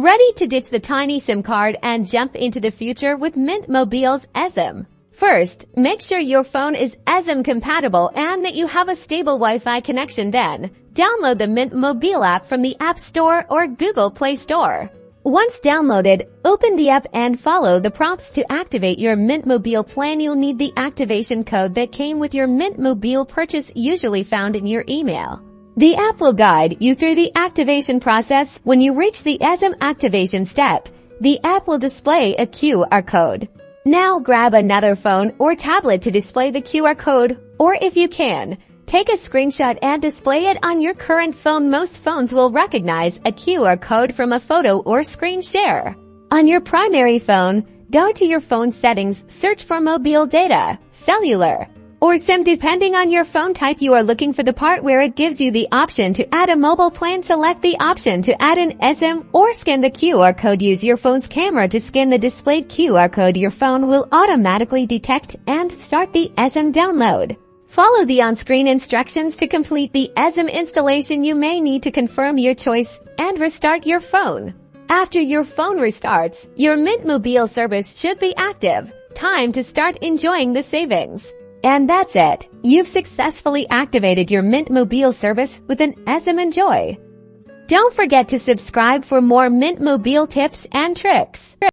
Ready to ditch the tiny SIM card and jump into the future with Mint Mobile's Esim? First, make sure your phone is Esim compatible and that you have a stable Wi-Fi connection. Then, download the Mint Mobile app from the App Store or Google Play Store. Once downloaded, open the app and follow the prompts to activate your Mint Mobile plan. You'll need the activation code that came with your Mint Mobile purchase, usually found in your email. The app will guide you through the activation process. When you reach the Esim activation step, the app will display a QR code. Now grab another phone or tablet to display the QR code, or if you can, take a screenshot and display it on your current phone. Most phones will recognize a QR code from a photo or screen share. On your primary phone, go to your phone settings, search for mobile data, cellular, or SIM. Depending on your phone type, you are looking for the part where it gives you the option to add a mobile plan. Select the option to add an Esim or scan the QR code. Use your phone's camera to scan the displayed QR code. Your phone will automatically detect and start the Esim download. Follow the on-screen instructions to complete the Esim installation. You may need to confirm your choice and restart your phone. After your phone restarts, your Mint Mobile service should be active. Time to start enjoying the savings. And that's it. You've successfully activated your Mint Mobile service with an Esim. Enjoy. Don't forget to subscribe for more Mint Mobile tips and tricks.